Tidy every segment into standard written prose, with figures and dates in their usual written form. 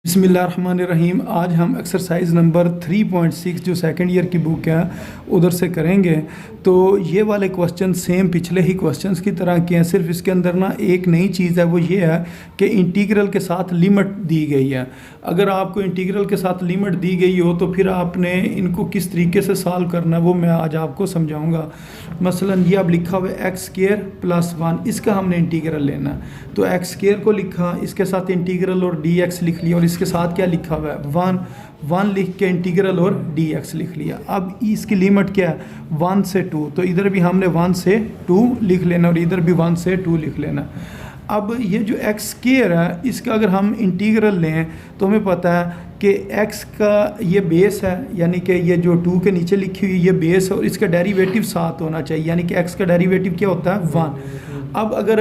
बिस्मिल्लाहिर्रहमानिर्रहीम। आज हम एक्सरसाइज नंबर 3.6 जो सेकंड ईयर की बुक है उधर से करेंगे। तो ये वाले क्वेश्चन सेम पिछले ही क्वेश्चंस की तरह के हैं, सिर्फ इसके अंदर ना एक नई चीज़ है, वो ये है कि इंटीग्रल के साथ लिमिट दी गई है। अगर आपको इंटीग्रल के साथ लिमिट दी गई हो तो फिर आपने इनको किस तरीके से सॉल्व करना है वो मैं आज आपको समझाऊँगा। मसलन ये अब लिखा हुआ है एक्स स्क्वायर प्लस 1, इसका हमने इंटीग्रल लेना है। तो एक्स स्क्वायर को लिखा, इसके साथ इंटीग्रल और डी एक्स लिख लिया, और इसके साथ क्या लिखा हुआ है 1 लिख के इंटीग्रल और डी एक्स लिख लिया। अब इसकी लिमिट क्या है 1 से 2, तो इधर भी हमने 1 से 2 लिख लेना और इधर भी 1 से 2 लिख लेना। अब ये जो एक्स स्क्वायर है इसका अगर हम इंटीग्रल लें तो हमें पता है कि x का ये बेस है, यानी कि ये जो 2 के नीचे लिखी हुई ये बेस है, और इसका डेरिवेटिव 7 होना चाहिए, यानी कि x का डेरिवेटिव क्या होता है 1। अब अगर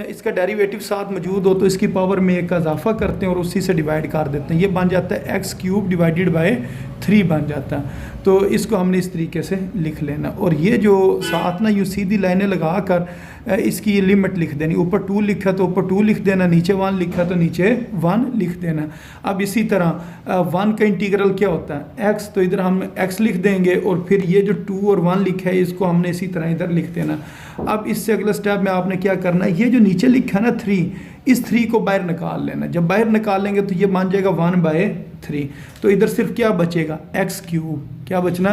इसका डेरिवेटिव 7 मौजूद हो तो इसकी पावर में 1 का इजाफा करते हैं और उसी से डिवाइड कर देते हैं, ये बन जाता है x³ डिवाइडेड बाय 3 बन जाता है। तो इसको हमने इस तरीके से लिख लेना, और ये जो साथ ना यूँ सीधी लाइनें लगा कर इसकी लिमिट लिख देनी। ऊपर 2 लिखा तो ऊपर 2 लिख देना, नीचे 1 लिखा तो नीचे 1 लिख देना। अब इसी तरह 1 का इंटीग्रल क्या होता है x, तो इधर हम x लिख देंगे, और फिर ये जो 2 और 1 लिखा है इसको हमने इसी तरह इधर लिख देना। अब इससे अगला स्टेप में आपने क्या करना है, ये जो नीचे लिखा है ना 3, इस 3 को बाहर निकाल लेना। जब बाहर निकालेंगे तो ये मान जाएगा 1/3, तो इधर सिर्फ क्या बचेगा x³। क्या बचना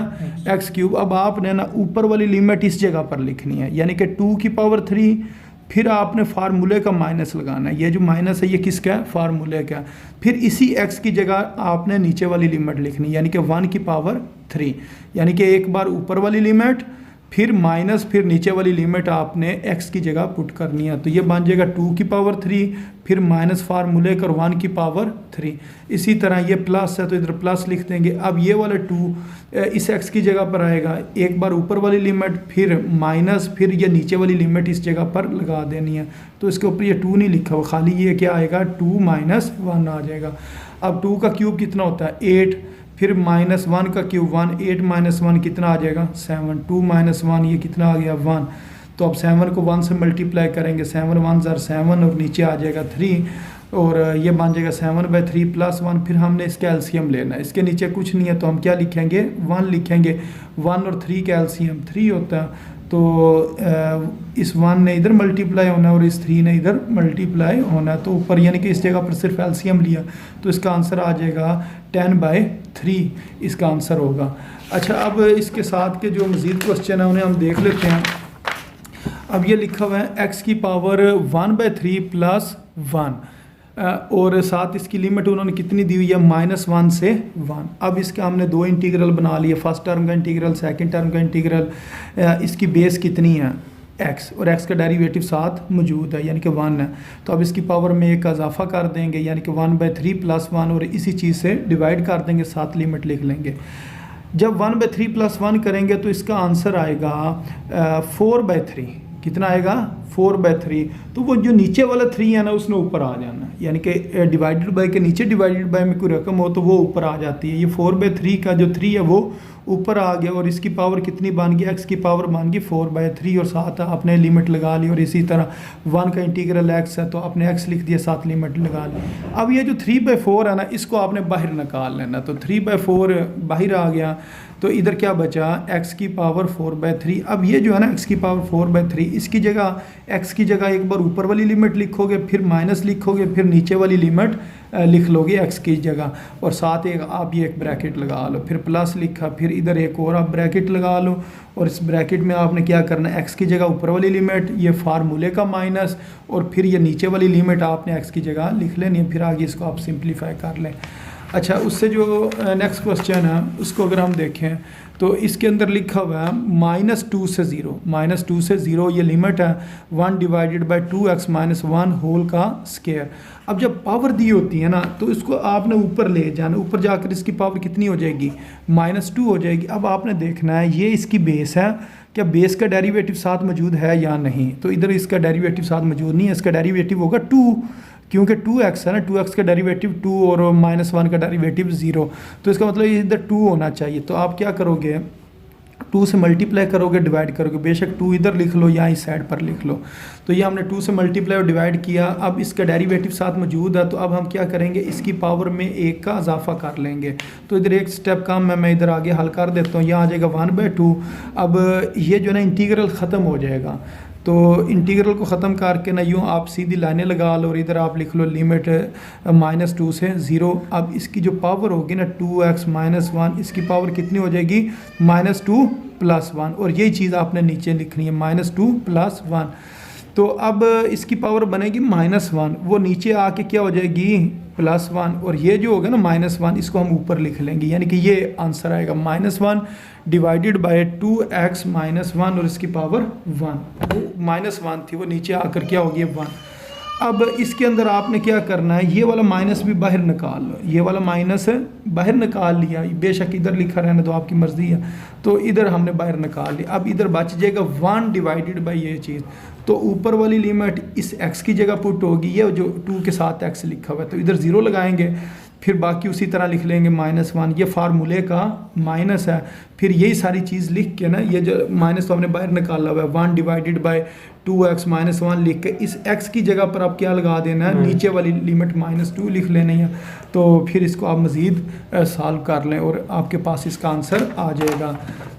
x³। अब आपने ना ऊपर वाली लिमिट इस जगह पर लिखनी है, यानी कि 2 की पावर 3, फिर आपने फार्मूले का माइनस लगाना है। ये जो माइनस है ये किसका है, फार्मूले का। फिर इसी x की जगह आपने नीचे वाली लिमिट लिखनी है, यानी कि 1 की पावर 3, यानी कि एक बार ऊपर वाली लिमिट फिर माइनस फिर नीचे वाली लिमिट आपने x की जगह पुट करनी है। तो ये बन जाएगा 2 की पावर 3, फिर माइनस फार्मूले कर 1 की पावर 3। इसी तरह ये प्लस है तो इधर प्लस लिख देंगे। अब ये वाला 2 इस x की जगह पर आएगा, एक बार ऊपर वाली लिमिट फिर माइनस फिर ये नीचे वाली लिमिट इस जगह पर लगा देनी है। तो इसके ऊपर ये 2 नहीं लिखा हुआ, खाली ये क्या आएगा 2 - 1 आ जाएगा। अब 2 का क्यूब कितना होता है 8, फिर -1 का क्यूब 1, 8 - 1 कितना आ जाएगा 7, 2 - 1 ये कितना आ गया 1। तो अब 7 को 1 से मल्टीप्लाई करेंगे, 7 × 1 = 7 और नीचे आ जाएगा 3, और ये बन जाएगा 7/3 + 1। फिर हमने इसका एलसीएम लेना है, इसके नीचे कुछ नहीं है तो हम क्या लिखेंगे 1 लिखेंगे। 1 और 3 का एलसीएम 3 होता है, तो इस 1 ने इधर मल्टीप्लाई होना है और इस 3 ने इधर मल्टीप्लाई होना है। तो ऊपर यानी कि इस जगह पर सिर्फ एलसीएम लिया तो इसका आंसर आ जाएगा 10/3, इसका आंसर होगा। अच्छा, अब इसके साथ के जो मज़ीद क्वेश्चन है उन्हें हम देख लेते हैं। अब ये लिखा हुआ है x की पावर 1/3 + 1, और साथ इसकी लिमिट उन्होंने कितनी दी हुई है -1 से 1। अब इसका हमने 2 इंटीग्रल बना लिए, फर्स्ट टर्म का इंटीग्रल, सेकंड टर्म का इंटीग्रल। इसकी बेस कितनी है x, और x का डेरिवेटिव साथ मौजूद है यानी कि 1 है। तो अब इसकी पावर में 1 का इजाफा कर देंगे, यानी कि 1/3 + 1, और इसी चीज़ से डिवाइड कर देंगे, साथ लिमिट लिख लेंगे। जब 1/3 + 1 करेंगे तो इसका आंसर आएगा 4/3। कितना आएगा 4/3। तो वो जो नीचे वाला 3 है ना उसने ऊपर आ जाना, यानी कि डिवाइडेड बाय के नीचे डिवाइडेड बाय में कोई रकम हो तो वो ऊपर आ जाती है। ये 4/3 का जो 3 है वो ऊपर आ गया, और इसकी पावर कितनी बन गई x की पावर बन गई 4/3, और साथ आपने लिमिट लगा ली। और इसी तरह 1 का इंटीग्रल x है तो आपने x लिख दिया, साथ लिमिट लगा ली। अब ये जो 3/4 है ना इसको आपने बाहर निकाल लेना, तो 3/4 बाहर आ गया, तो इधर क्या बचा x की पावर 4/3। अब ये जो है ना x की पावर 4/3, इसकी जगह x की जगह एक बार ऊपर वाली लिमिट लिखोगे, फिर माइनस लिखोगे, फिर नीचे वाली लिमिट लिख लोगे x की जगह, और साथ एक आप ये एक ब्रैकेट लगा लो, फिर प्लस लिखा, फिर इधर एक और आप ब्रैकेट लगा लो, और इस ब्रैकेट में आपने क्या करना है x की जगह ऊपर वाली लिमिट, ये फार्मूले का माइनस, और फिर ये नीचे वाली लिमिट आपने x की जगह लिख लेनी है। फिर आगे इसको आप सिंप्लीफाई कर लें। अच्छा, उससे जो नेक्स्ट क्वेश्चन है उसको अगर हम देखें तो इसके अंदर लिखा हुआ है -2 से 0, -2 से 0 ये लिमिट है 1/2x - 1 होल का स्क्वायर। अब जब पावर दी होती है ना तो इसको आपने ऊपर ले जाना, ऊपर जाकर इसकी पावर कितनी हो जाएगी -2 हो जाएगी। अब आपने देखना है ये इसकी बेस है, क्या बेस का डेरिवेटिव साथ मौजूद है या नहीं। तो इधर इसका डेरिवेटिव साथ मौजूद नहीं है, इसका डेरिवेटिव होगा 2, क्योंकि 2x है ना, 2x का डेरिवेटिव 2 और -1 का डेरिवेटिव 0, तो इसका मतलब इधर 2 होना चाहिए। तो आप क्या करोगे 2 से मल्टीप्लाई करोगे डिवाइड करोगे, बेशक 2 इधर लिख लो या इस साइड पर लिख लो। तो ये हमने 2 से मल्टीप्लाई और डिवाइड किया। अब इसका डेरिवेटिव साथ मौजूद है, तो अब हम क्या करेंगे, इसकी पावर में 1 का इजाफा कर लेंगे। तो इधर एक स्टेप कम है, मैं इधर आगे हल कर देता हूँ। यहाँ आ जाएगा 1/2। अब ये जो है ना इंटीग्रल ख़त्म हो जाएगा। तो इंटीग्रल को ख़त्म करके ना यूँ आप सीधी लाइनें लगा लो और इधर आप लिख लो लिमिट -2 से 0। अब इसकी जो पावर होगी ना 2x - 1, इसकी पावर कितनी हो जाएगी, -2 + 1। और यही चीज़ आपने नीचे लिखनी है, -2 + 1। तो अब इसकी पावर बनेगी -1, वो नीचे आके क्या हो जाएगी, +1। और ये जो होगा ना -1, इसको हम ऊपर लिख लेंगे, यानी कि ये आंसर आएगा -1 डिवाइडेड बाय 2x - 1 और इसकी पावर 1। वो -1 थी, वो नीचे आकर क्या होगी 1। अब इसके अंदर आपने क्या करना है, ये वाला माइनस भी बाहर निकाल लो। ये वाला माइनस बाहर निकाल लिया, बेशक इधर लिखा रहना तो आपकी मर्ज़ी है। तो इधर हमने बाहर निकाल लिया। अब इधर बच जाएगा 1 डिवाइडेड बाय ये चीज़। तो ऊपर वाली लिमिट इस x की जगह पुट होगी, ये जो 2 के साथ x लिखा हुआ है, तो इधर 0 लगाएंगे। फिर बाकी उसी तरह लिख लेंगे -1, ये फार्मूले का माइनस है। फिर यही सारी चीज़ लिख के ना, ये जो माइनस तो हमने बाहर निकाला हुआ है, 1 डिवाइडेड बाय 2x - 1 लिख के इस x की जगह पर आप क्या लगा देना है, नीचे वाली लिमिट -2 लिख लेनी है। तो फिर इसको आप मज़ीद सॉल्व कर लें और आपके पास इसका आंसर आ जाएगा।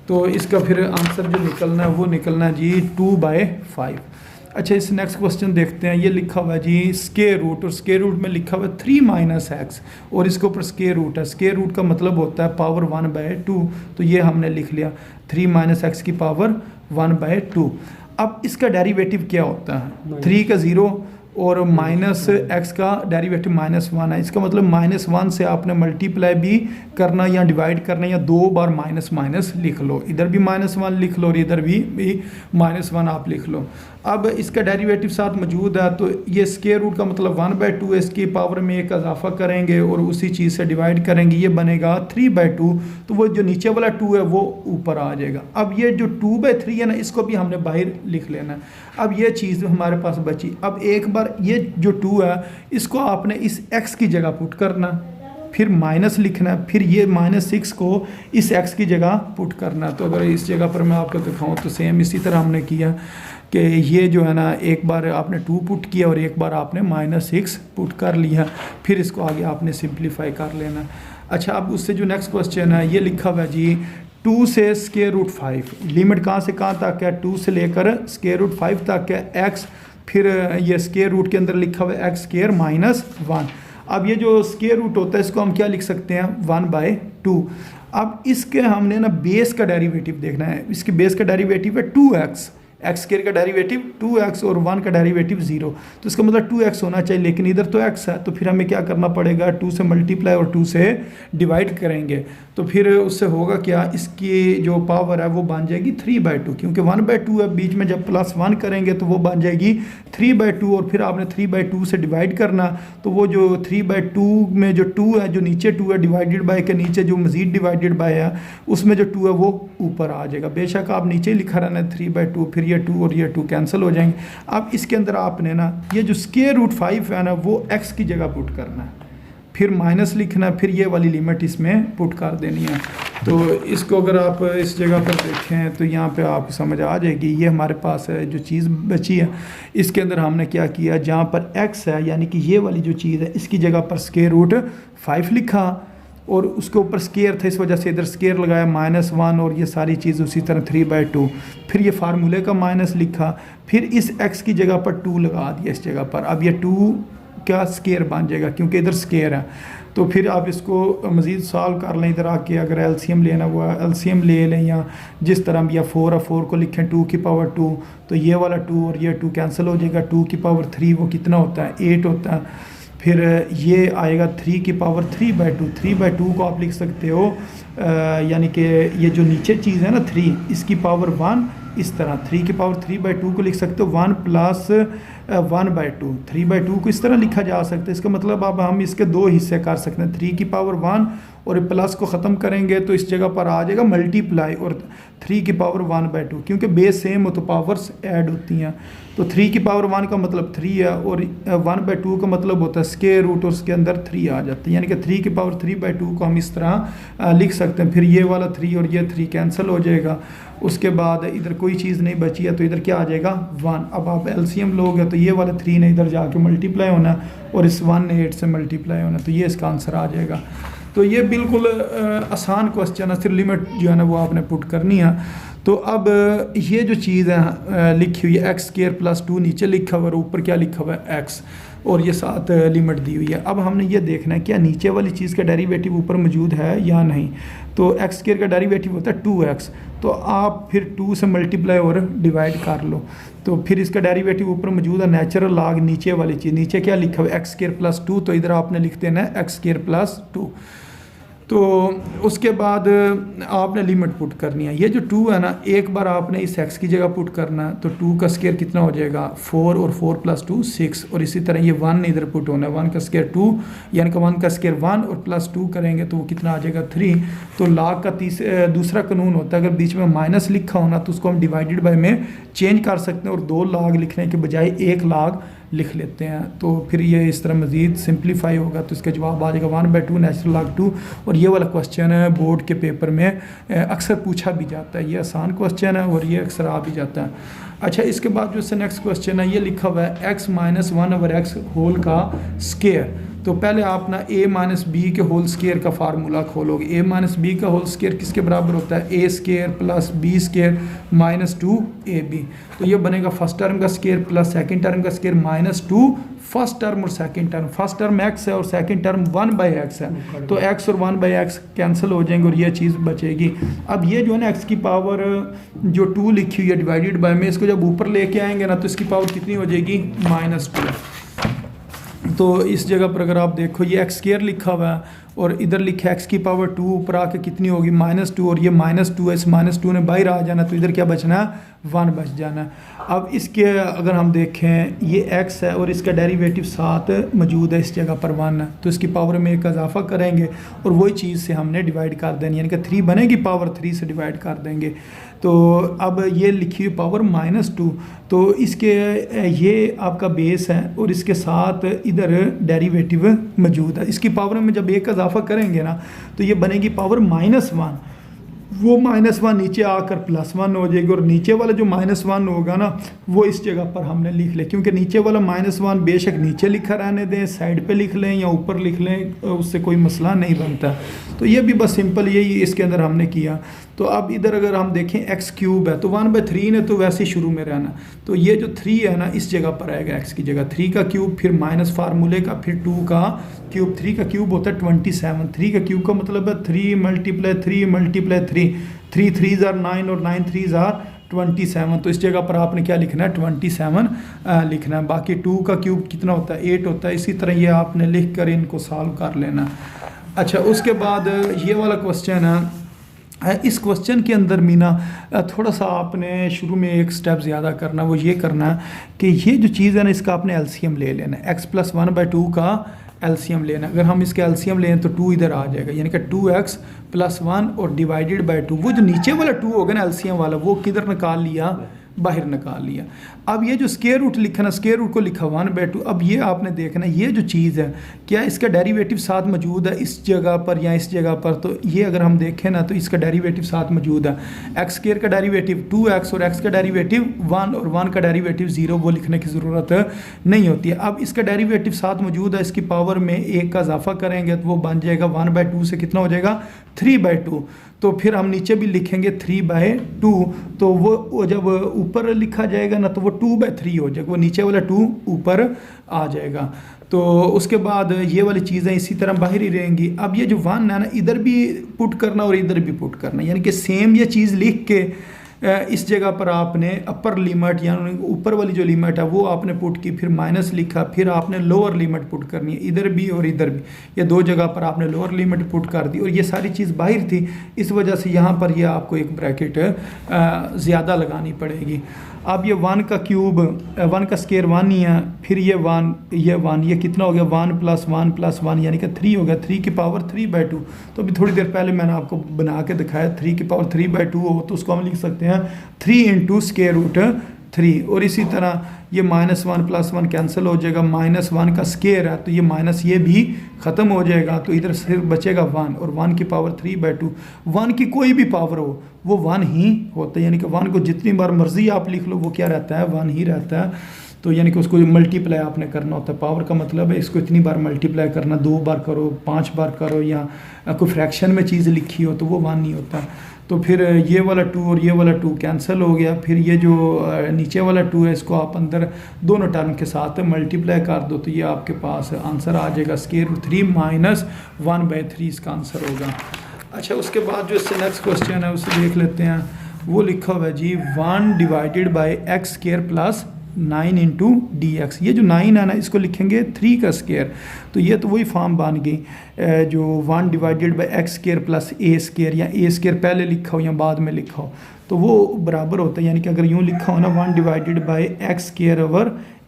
तो इसका फिर आंसर जो निकलना है वो निकलना है जी 2/5। अच्छा, इस नेक्स्ट क्वेश्चन देखते हैं। ये लिखा हुआ है जी स्क्वायर रूट, और स्क्वायर रूट में लिखा हुआ है 3 - x और इसके ऊपर स्क्वायर रूट है। स्क्वायर रूट का मतलब होता है पावर 1/2। तो ये हमने लिख लिया 3 - x की पावर 1/2। अब इसका डेरिवेटिव क्या होता है, 3 का 0 और -x का डेरिवेटिव -1 है। इसका मतलब -1 से आपने मल्टीप्लाई भी करना या डिवाइड करना, या 2 बार माइनस लिख लो। इधर भी -1 लिख लो और इधर भी -1 आप लिख लो। अब इसका डेरिवेटिव साथ मौजूद है, तो ये स्क्वायर रूट का मतलब 1/2 है। इसकी पावर में 1 का इजाफा करेंगे और उसी चीज़ से डिवाइड करेंगे, ये बनेगा 3/2। तो वो जो नीचे वाला 2 है वो ऊपर आ जाएगा। अब ये जो 2/3 है ना, इसको भी हमने बाहर लिख लेना है। अब ये चीज़ हमारे पास बची। अब एक बार ये जो 2 है, इसको आपने इस x की जगह पुट करना, फिर माइनस लिखना है, फिर ये -6 को इस x की जगह पुट करना। तो अगर इस जगह पर मैं आपको दिखाऊं तो सेम इसी तरह हमने किया कि ये जो है ना, एक बार आपने 2 पुट किया और एक बार आपने -6 पुट कर लिया, फिर इसको आगे आपने सिंप्लीफाई कर लेना। अच्छा, अब उससे जो नेक्स्ट क्वेश्चन है, ये लिखा हुआ है जी 2 से √5। लिमिट कहाँ से कहाँ तक है, 2 से लेकर √5 तक है x। फिर ये स्क्वायर रूट के अंदर लिखा हुआ है x² - 1। अब ये जो स्क्वायर रूट होता है, इसको हम क्या लिख सकते हैं, 1/2। अब इसके हमने ना बेस का डेरिवेटिव देखना है। इसके बेस का डेरिवेटिव है 2x, x² का डेरिवेटिव 2x और 1 का डेरिवेटिव 0। तो इसका मतलब 2x होना चाहिए, लेकिन इधर तो x है। तो फिर हमें क्या करना पड़ेगा, 2 से मल्टीप्लाई और 2 से डिवाइड करेंगे। तो फिर उससे होगा क्या, इसकी जो पावर है वो बन जाएगी 3/2, क्योंकि 1/2 है। बीच में जब +1 करेंगे तो वो बन जाएगी 3/2, और फिर आपने 3/2 से डिवाइड करना। तो वो जो 3/2 में जो 2 है, जो नीचे 2 है, डिवाइडेड बाय के नीचे जो मज़ीद डिवाइडेड बाय है, उसमें जो 2 है वो ऊपर आ जाएगा। बेशक आप नीचे लिखा रहना है 3/2, फिर ये 2 और ये 2 कैंसिल हो जाएंगे। अब इसके अंदर आपने ना ये जो √5 है ना, वो x की जगह पुट करना है, फिर माइनस लिखना, फिर ये वाली लिमिट इसमें पुट कर देनी है। तो इसको अगर आप इस जगह पर देखें तो यहाँ पे आपको समझ आ जाएगी। ये हमारे पास है जो चीज़ बची है, इसके अंदर हमने क्या किया, जहाँ पर x है यानी कि ये वाली जो चीज़ है, इसकी जगह पर √5 लिखा और उसके ऊपर स्क्वायर था, इस वजह से इधर स्क्वायर लगाया -1, और ये सारी चीज़ उसी तरह 3/2। फिर ये फार्मूले का माइनस लिखा, फिर इस x की जगह पर 2 लगा दिया इस जगह पर। अब ये 2 क्या स्क्वायर बन जाएगा, क्योंकि इधर स्क्वायर है। तो फिर आप इसको मज़ीद सॉल्व कर लें। इधर आके अगर एलसीएम लेना हुआ एलसीएम ले लें, या जिस तरह भी, या 4 को लिखें 2 की पावर 2, तो ये वाला 2 और ये 2 कैंसिल हो जाएगा। 2 की पावर 3 वो कितना होता है, 8 होता है। फिर ये आएगा 3 की पावर 3/2। 3/2 को आप लिख सकते हो यानी कि ये जो नीचे चीज़ है ना 3, इसकी पावर 1, इस तरह 3 की पावर 3/2 को लिख सकते हो 1 + 1/2, 3/2 को इस तरह लिखा जा सकता है। इसका मतलब अब हम इसके दो हिस्से कर सकते हैं, 3 की पावर 1 और प्लस को ख़त्म करेंगे तो इस जगह पर आ जाएगा मल्टीप्लाई और 3 की पावर 1/2, क्योंकि बेस सेम हो तो पावर्स ऐड होती हैं। तो 3 की पावर 1 का मतलब 3 है और 1/2 का मतलब होता है स्क्वायर रूट और उसके अंदर 3 आ जाता है, यानी कि 3 की पावर 3/2 को हम इस तरह लिख सकते हैं। फिर ये वाला 3 और ये 3 कैंसिल हो जाएगा। उसके बाद इधर कोई चीज़ नहीं बची है तो इधर क्या आ जाएगा 1। अब आप एलसीएम लोगे तो ये वाला 3 ने इधर जाके मल्टीप्लाई होना और इस 1 ने 8 से मल्टीप्लाई होना, तो ये इसका आंसर आ जाएगा। तो ये बिल्कुल आसान क्वेश्चन है, सिर्फ लिमिट जो है ना वो आपने पुट करनी है। तो अब ये जो चीज़ है लिखी हुई है x² + 2 नीचे लिखा हुआ है और ऊपर क्या लिखा हुआ है x और ये साथ लिमिट दी हुई है। अब हमने ये देखना है क्या नीचे वाली चीज़ का डेरिवेटिव ऊपर मौजूद है या नहीं। तो x² का डेरिवेटिव होता है 2x, तो आप फिर 2 से मल्टीप्लाई और डिवाइड कर लो, तो फिर इसका डेरिवेटिव ऊपर मौजूद है नेचुरल लॉग नीचे वाली चीज़। नीचे क्या लिखा हुआ है x² + 2, तो इधर आपने लिख देना है x² + 2। तो उसके बाद आपने लिमिट पुट करनी है। ये जो 2 है ना, एक बार आपने इस x की जगह पुट करना है तो 2 का स्क्वायर कितना हो जाएगा 4 और 4 + 2 6, और इसी तरह ये 1 इधर पुट होना है, 1 का स्क्वायर 2 यानी कि 1 का स्क्वायर 1 और +2 करेंगे तो वो कितना आ जाएगा 3। तो लॉग का दूसरा कानून होता है अगर बीच में माइनस लिखा होना तो उसको हम डिवाइडेड बाय में चेंज कर सकते हैं और 2 लॉग लिखने के बजाय 1 लॉग लिख लेते हैं, तो फिर ये इस तरह मज़ीद सिंप्लीफाई होगा। तो इसका जवाब आ जाएगा 1/2 नेचुरल लॉग 2। और ये वाला क्वेश्चन है बोर्ड के पेपर में अक्सर पूछा भी जाता है, ये आसान क्वेश्चन है और ये अक्सर आ भी जाता है। अच्छा, इसके बाद जो इससे नेक्स्ट क्वेश्चन है ये लिखा हुआ है x - 1/x होल का स्क्वायर। तो पहले आप ना a - b के होल स्क्वायर का फार्मूला खोलोगे। a - b का होल स्क्वायर किसके बराबर होता है a² + b² - 2ab। तो ये बनेगा फर्स्ट टर्म का स्क्वायर प्लस सेकंड टर्म का स्क्वायर -2 फर्स्ट टर्म और second term. First term x है और सेकंड टर्म 1/x है, तो x और 1/x कैंसिल हो जाएंगे और ये चीज़ बचेगी। अब ये जो है ना x की पावर जो 2 लिखी हुई है डिवाइडेड बाय में, इसको जब ऊपर लेके आएंगे ना तो इसकी पावर कितनी हो जाएगी -2। तो इस जगह पर अगर आप देखो ये x² लिखा हुआ है और इधर लिखा x की पावर 2 ऊपर आके कितनी होगी -2 और ये -2 है, इस -2 ने बाहर आ जाना तो इधर क्या बचना है 1 बच जाना है। अब इसके अगर हम देखें ये x है और इसका डेरिवेटिव साथ मौजूद है, इस जगह पर 1 है, तो इसकी पावर में एक इजाफा करेंगे और वही चीज़ से हमने डिवाइड कर देनी, यानी कि 3 बनेगी पावर 3 से डिवाइड कर देंगे। तो अब ये लिखी हुई पावर -2, तो इसके ये आपका बेस है और इसके साथ इधर डेरिवेटिव मौजूद है। इसकी पावर में जब एक इजाफा करेंगे ना तो ये बनेगी पावर -1, वो -1 नीचे आकर +1 हो जाएगी और नीचे वाला जो -1 होगा ना वो इस जगह पर हमने लिख ले, क्योंकि नीचे वाला -1 बेशक नीचे लिखा रहने दें, साइड पे लिख लें या ऊपर लिख लें, उससे कोई मसला नहीं बनता। तो ये भी बस सिंपल यही इसके अंदर हमने किया। तो अब इधर अगर हम देखें x³ है तो 1/3 ने तो वैसे ही शुरू में रहना, तो ये जो 3 है ना इस जगह पर आएगा x की जगह 3 का क्यूब, फिर माइनस फार्मूले का, फिर 2 का क्यूब। 3 का क्यूब होता है 27, 3 का क्यूब का मतलब है 3 × 3 × 3, 3 3s are 9 और 9 3s are 27, तो इस जगह पर आपने क्या लिखना है 27 लिखना है। बाकी 2 का क्यूब कितना होता है 8 होता है। इसी तरह ये आपने लिख कर इनको सॉल्व कर लेना। अच्छा, उसके बाद ये वाला क्वेश्चन है, इस क्वेश्चन के अंदर मीना थोड़ा सा आपने शुरू में एक स्टेप ज़्यादा करना, वो ये करना कि ये जो चीज़ है ना इसका आपने एलसीएम ले लेना है। x + 1/2 का एलसीएम लेना। अगर हम इसका एलसीएम लें तो 2 इधर आ जाएगा, यानी कि 2x + 1 और डिवाइडेड बाय 2। वो जो नीचे वाला 2 होगा ना एलसीएम वाला, वो किधर निकाल लिया, बाहर निकाल लिया। अब ये जो स्क्वायर रूट लिखा ना, स्क्वायर रूट को लिखा 1/2। अब ये आपने देखना ये जो चीज़ है क्या इसका डेरिवेटिव साथ मौजूद है इस जगह पर या इस जगह पर, तो ये अगर हम देखें ना तो इसका डेरिवेटिव साथ मौजूद है। x² का डेरिवेटिव 2x और x का डेरिवेटिव 1 और 1 का डेरिवेटिव 0, वो लिखने की ज़रूरत नहीं होती है। अब इसका डेरिवेटिव साथ मौजूद है, इसकी पावर में 1 का इजाफा करेंगे तो वो बन जाएगा 1/2 से कितना हो जाएगा 3/2। तो फिर हम नीचे भी लिखेंगे 3/2, तो वो जब ऊपर लिखा जाएगा ना तो वो 2/3 हो जाएगा, वो नीचे वाला 2 ऊपर आ जाएगा। तो उसके बाद ये वाली चीज़ें इसी तरह बाहर ही रहेंगी। अब ये जो 1 है ना इधर भी पुट करना और इधर भी पुट करना, यानी कि सेम ये चीज़ लिख के इस जगह पर आपने अपर लिमिट यानी ऊपर वाली जो लिमिट है वो आपने पुट की, फिर माइनस लिखा, फिर आपने लोअर लिमिट पुट करनी है इधर भी और इधर भी। ये 2 जगह पर आपने लोअर लिमिट पुट कर दी और ये सारी चीज़ बाहर थी, इस वजह से यहाँ पर ये आपको एक ब्रैकेट ज़्यादा लगानी पड़ेगी। अब ये 1 का क्यूब 1 का स्केयर 1 ही है, फिर ये 1 ये कितना हो गया 1 + 1 + 1 यानी कि 3 हो गया, 3 की पावर 3/2। तो अभी थोड़ी देर पहले मैंने आपको बना के दिखाया 3 की पावर 3/2 हो तो उसको हम लिख सकते हैं 3 × √3। और इसी तरह ये -1 + 1 कैंसिल हो जाएगा, -1 का स्केयर है तो ये माइनस ये भी ख़त्म हो जाएगा, तो इधर सिर्फ बचेगा 1 और 1 की पावर 3/2। 1 की कोई भी पावर हो वो 1 ही होता है, यानी कि 1 को जितनी बार मर्जी आप लिख लो वो क्या रहता है 1 ही रहता है। तो यानी कि उसको मल्टीप्लाई आपने करना होता है, पावर का मतलब है इसको इतनी बार मल्टीप्लाई करना, 2 बार करो 5 बार करो, या कोई फ्रैक्शन में चीज़ लिखी हो तो वो 1 नहीं होता। तो फिर ये वाला 2 और ये वाला 2 कैंसिल हो गया, फिर ये जो नीचे वाला 2 है इसको आप अंदर दोनों टर्म के साथ मल्टीप्लाई कर दो तो ये आपके पास आंसर आ जाएगा √3 - 1/3 इसका आंसर होगा। अच्छा, उसके बाद जो इससे नेक्स्ट क्वेश्चन है उसे देख लेते हैं। वो लिखा हुआ है जी 1 / x² + 9 × dx। ये जो 9 है ना इसको लिखेंगे 3 का स्केयर, तो ये तो वही फॉर्म बन गई जो 1 / x² + a² या a² पहले लिखा हो या बाद में लिखा हो तो वो बराबर होता है। यानी कि अगर यूँ लिखा हो ना 1 / x² /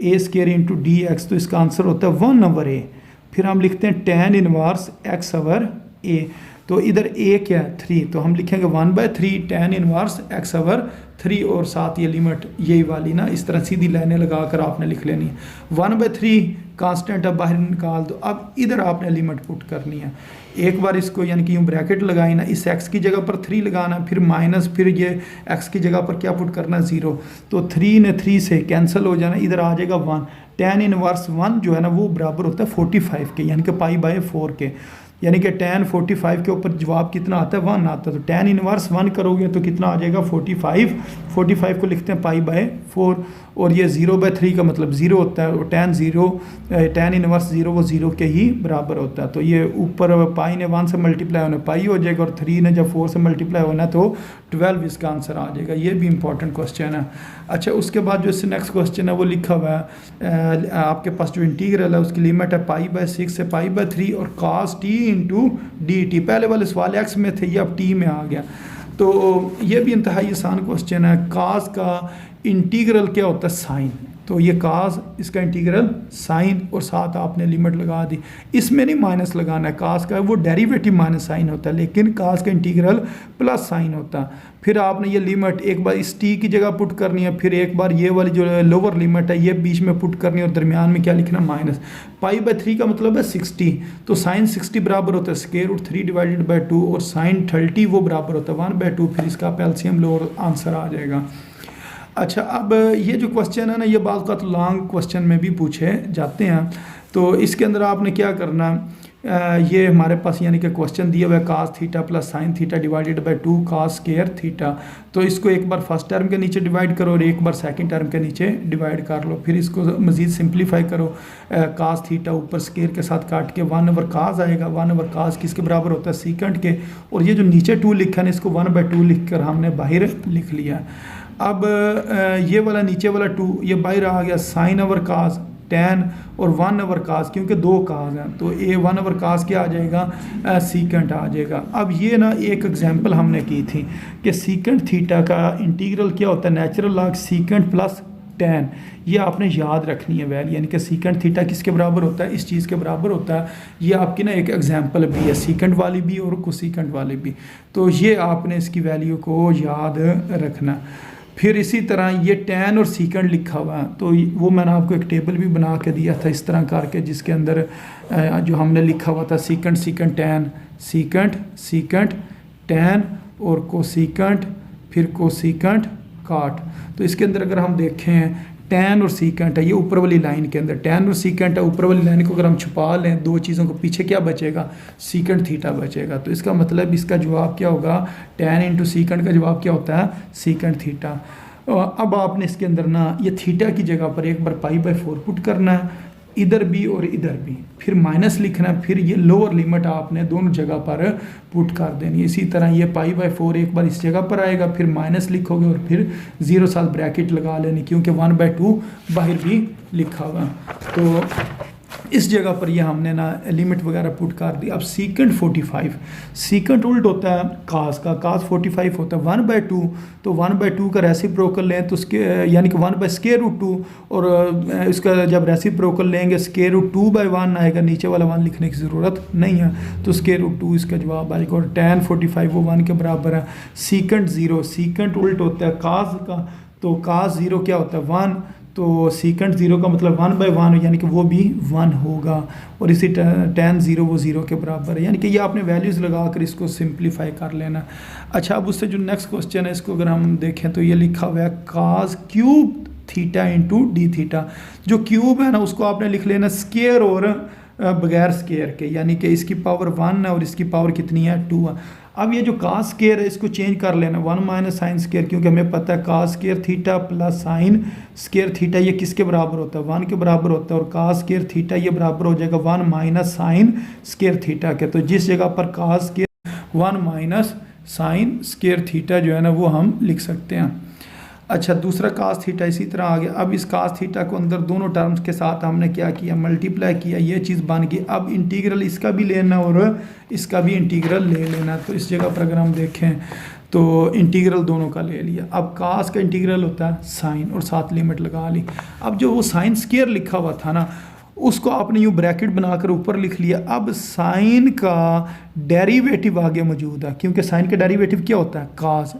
a² × dx तो इसका आंसर होता है 1/a। फिर हम लिखते हैं tan 1 x/a, तो इधर a क्या है 3, तो हम लिखेंगे 1/3 tan 1 x/3 और साथ ये लिमिट यही वाली ना इस तरह सीधी लाइनें लगाकर आपने लिख लेनी है। 1/3 कांस्टेंट अब बाहर निकाल दो, अब इधर आपने लिमिट पुट करनी है। एक बार इसको यानी कि यूँ ब्रैकेट लगाई ना, इस x की जगह पर 3 लगाना, फिर माइनस, फिर ये x की जगह पर क्या पुट करना 0, तो 3 ने 3 से कैंसिल हो जाना, इधर आ जाएगा 1। tan 1 1 जो है ना वो बराबर होता है 45 के, यानी कि π/4 के, यानी कि tan 45 के ऊपर जवाब कितना आता है 1 आता है। तो tan 1 1 करोगे तो कितना आ जाएगा 45 को लिखते हैं π/4 और ये 0/3 का मतलब 0 होता है और tan 1 0 वो 0 के ही बराबर होता है। तो ये ऊपर पाई ने 1 से मल्टीप्लाई होना पाई हो जाएगा और 3 ने जब 4 से मल्टीप्लाई होना तो 12 इसका आंसर आ जाएगा। ये भी इंपॉर्टेंट क्वेश्चन है। अच्छा, उसके बाद जो इससे नेक्स्ट क्वेश्चन है वो लिखा हुआ है आपके पास जो इंटीग्रल है उसकी लिमिट है π/6 से π/3 और cos t × dt। पहले वाले सवाल x में थे, ये अब t में आ गया। तो ये भी इंतहाई आसान क्वेश्चन है। cos का इंटीग्रल क्या होता है साइन, तो ये cos इसका इंटीग्रल साइन और साथ आपने लिमिट लगा दी। इसमें नहीं माइनस लगाना है, cos का वो डेरिवेटिव माइनस साइन होता है, लेकिन cos का इंटीग्रल प्लस साइन होता है। फिर आपने ये लिमिट एक बार इस t की जगह पुट करनी है, फिर एक बार ये वाली जो लोअर लिमिट है ये बीच में पुट करनी है और दरमियान में क्या लिखना माइनस। π/3 का मतलब है 60, तो साइन 60 बराबर होता है √3 / 2 और साइन 30 वो बराबर होता है 1/2। फिर इसका आप एलसीएम लो और आंसर आ जाएगा। अच्छा, अब ये जो क्वेश्चन है ना ये बात का तो लॉन्ग क्वेश्चन में भी पूछे जाते हैं, तो इसके अंदर आपने क्या करना, ये हमारे पास यानी कि क्वेश्चन दिया हुआ है cos theta + sin theta / 2 cos square theta. तो इसको एक बार फर्स्ट टर्म के नीचे डिवाइड करो और एक बार सेकंड टर्म के नीचे डिवाइड कर लो, फिर इसको मज़ीद सिंप्लीफाई करो। cos थीटा ऊपर स्क्वायर के साथ काट के 1/cos आएगा, 1/cos किसके बराबर होता है सीकेंट के, और ये जो नीचे 2 लिखा है इसको 1/2 लिख कर हमने बाहर लिख लिया। अब ये वाला नीचे वाला 2 ये बाहर आ गया, sin/cos tan और 1/cos, क्योंकि 2 cos हैं तो ये 1/cos क्या आ जाएगा सीकेंट आ जाएगा। अब ये ना एक एग्जांपल हमने की थी कि सीकेंट थीटा का इंटीग्रल क्या होता है natural log secant plus tan, ये आपने याद रखनी है वैल्यू, यानी कि सीकेंट थीटा किसके बराबर होता है इस चीज़ के बराबर होता है। ये आपकी ना एक एग्जांपल भी है सीकेंट वाली भी और कोसीकेंट वाली भी, तो ये आपने इसकी वैल्यू को याद रखना। फिर इसी तरह ये tan और सीकेंट लिखा हुआ है, तो वो मैंने आपको एक टेबल भी बना के दिया था इस तरह करके, जिसके अंदर जो हमने लिखा हुआ था सीकेंट tan, सीकेंट tan और कोसीकेंट, फिर कोसीकेंट काट। तो इसके अंदर अगर हम देखें tan और सीकेंट है ये ऊपर वाली लाइन के अंदर, tan और सीकेंट है ऊपर वाली लाइन को अगर हम छुपा लें दो चीज़ों को, पीछे क्या बचेगा सीकेंट थीटा बचेगा। तो इसका मतलब इसका जवाब क्या होगा tan × सीकेंट का जवाब क्या होता है सीकेंट थीटा। अब आपने इसके अंदर ना ये थीटा की जगह पर एक बार π/4 पुट करना है, इधर भी और इधर भी, फिर माइनस लिखना है, फिर ये लोअर लिमिट आपने दोनों जगह पर पुट कर देनी है। इसी तरह ये π/4 एक बार इस जगह पर आएगा, फिर माइनस लिखोगे और फिर 0 साल ब्रैकेट लगा लेनी, क्योंकि 1/2 बाहर भी लिखा हुआ। तो इस जगह पर ये हमने ना लिमिट वगैरह पुट कर दी। अब सीकेंट 45, सीकेंट उल्ट होता है कास का, कास 45 होता है 1/2, तो 1/2 का रेसिप्रोकल लें तो उसके यानी कि 1/√2, और इसका जब रेसिप्रोकल लेंगे √2/1 आएगा, नीचे वाला 1 लिखने की ज़रूरत नहीं है, तो √2 इसका जवाब आएगा। और tan 45 वो 1 के बराबर है। सीकेंट 0, सीकेंट उल्ट होता है कास का, तो कास 0 क्या होता है 1, तो सीकेंट 0 का मतलब 1/1 यानी कि वो भी 1 होगा। और इसी tan 0 वो 0 के बराबर है, यानी कि ये आपने वैल्यूज़ लगा कर इसको सिंप्लीफाई कर लेना। अच्छा, अब उससे जो नेक्स्ट क्वेश्चन है इसको अगर हम देखें तो ये लिखा हुआ है cos cube theta into D theta. जो क्यूब है ना उसको आपने लिख लेना स्केयर और बगैर स्केयर के, यानी कि इसकी पावर 1 है और इसकी पावर कितनी है 2 है। अब ये जो कास स्केयर है इसको चेंज कर लेना 1 माइनस साइन स्केयर, क्योंकि हमें पता है cos square theta plus sine square theta ये किसके बराबर होता है 1 के बराबर होता है, और कास स्केयर थीटा ये बराबर हो जाएगा 1 माइनस साइन स्केयर थीटा के। तो जिस जगह पर cos square 1 minus sine square theta जो है ना वो हम लिख सकते हैं। अच्छा, दूसरा कास थीटा इसी तरह आ गया। अब इस कास थीटा को अंदर दोनों टर्म्स के साथ हमने क्या किया, मल्टीप्लाई किया, ये चीज़ बन गई। अब इंटीग्रल इसका भी लेना और इसका भी इंटीग्रल ले लेना। तो इस जगह पर अगर हम देखें तो इंटीग्रल दोनों का ले लिया। अब कास का इंटीग्रल होता है साइन और साथ लिमिट लगा ली। अब जो वो साइन स्क्वायर लिखा हुआ था ना उसको आपने यूँ ब्रैकेट बनाकर ऊपर लिख लिया। अब साइन का डेरिवेटिव आगे मौजूद है, क्योंकि साइन का डेरिवेटिव क्या होता है कास